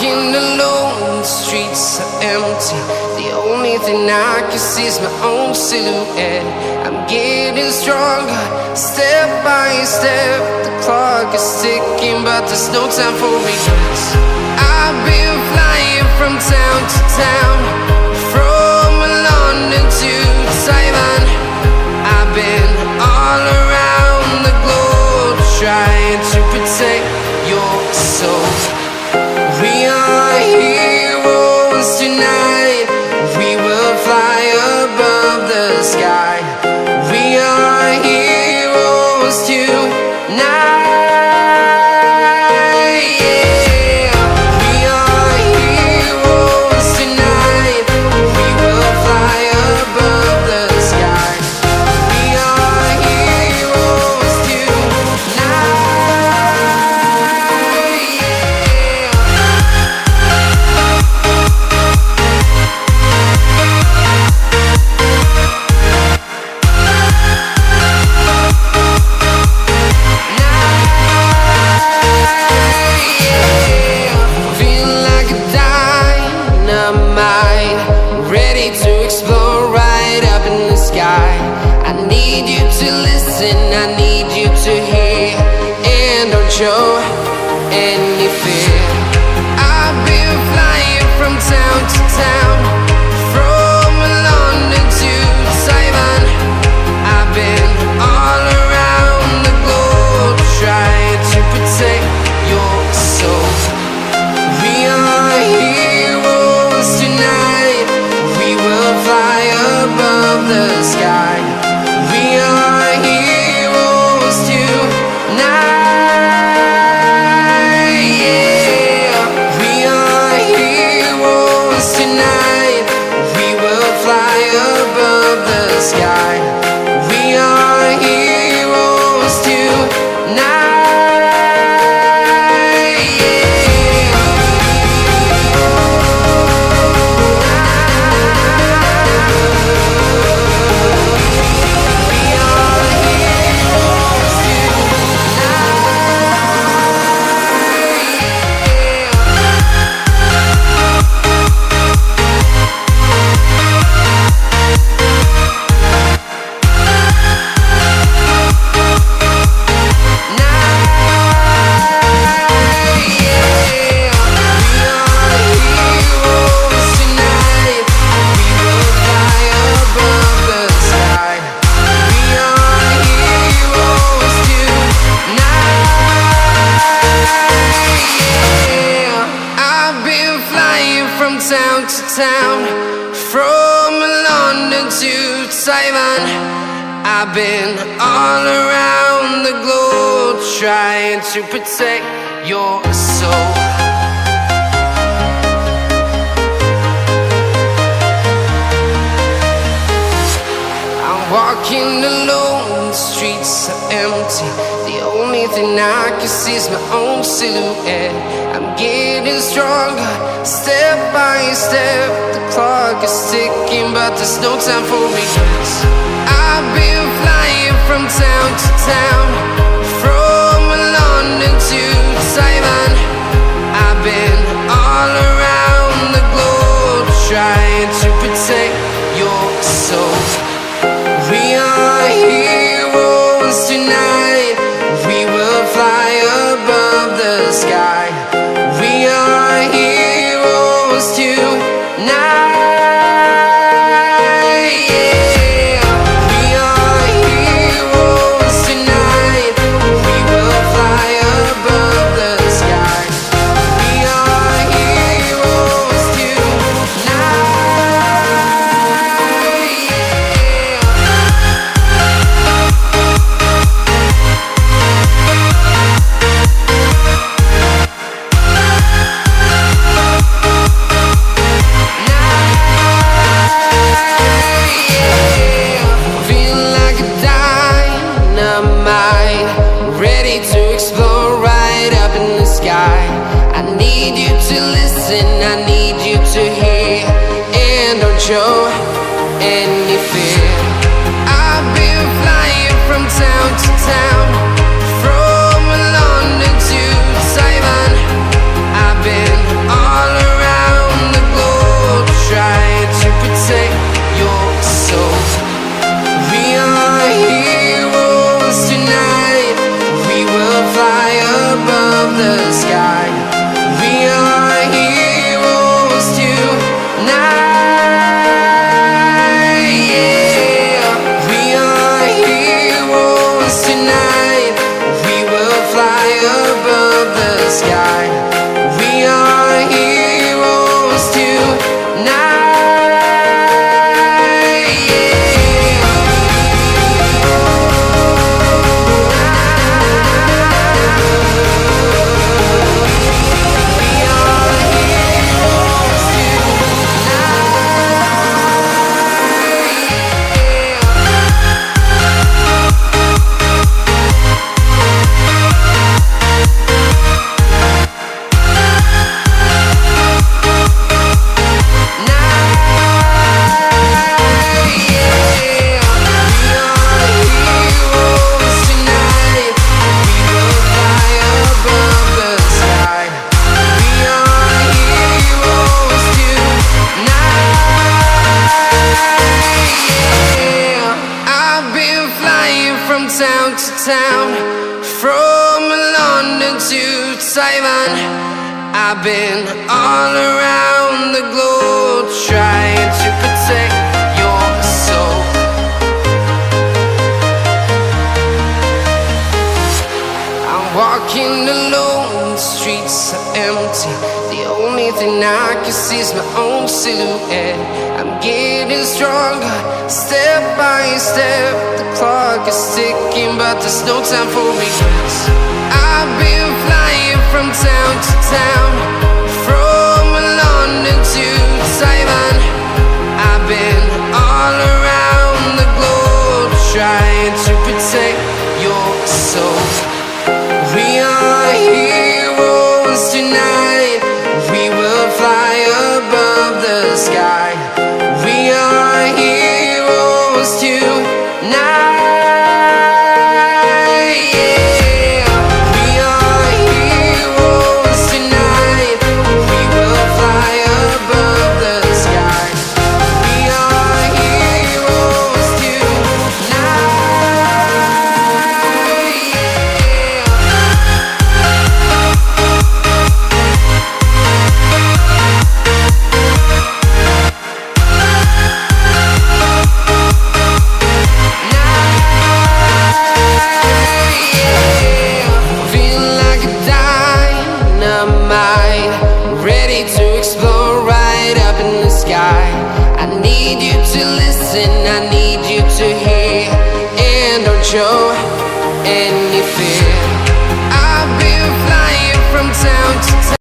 walking alone, the streets are empty. The only thing I can see is my own silhouette. I'm getting stronger, step by step. The clock is ticking, but there's no time for regrets. I've been flying from town to town, from London to Taiwan. I've been all around the globe, trying to protect your soul. We are heroes tonight. We will fly above the sky. We are heroes tonight. Yeah. We are heroes tonight. We will fly above the sky. We are heroes tonight. I need you to listen, I need you to hear, and don't show any fear. I've been flying from town to town, from London to Taiwan. I've been all around the globe, trying to protect your soul. We are heroes tonight. We will fly above the sky. We are heroes tonight. Yeah. We are heroes tonight. We will fly above the sky. We are heroes tonight. Town to town, from London to Taiwan. I've been all around the globe, trying to protect your soul. I'm walking alone, the streets are empty. The only thing I can see is my own silhouette. I'm getting stronger, step by step. The clock is ticking, but there's no time for regrets. I've been flying from town to town, from London to Taiwan. I've been all around the globe, trying to protect your soul. We are heroes tonight. We will fly above the sky. We are heroes tonight. Yeah. town to town, from London to Taiwan. I've been all around the globe trying to protect your soul. I'm walking alone, the streets are empty. The only thing I can see is my own silhouette. I'm getting stronger, step by step. The clock is ticking, but there's no time for regrets. I've been flying from town to town, from London to Taiwan. I've been all around the globe trying to protect your soul. We are heroes tonight. We will fly above the sky. We are heroes tonight. Ready to explore right up in the sky. I need you to listen, I need you to hear, and don't show any fear. I've been flying from town to town.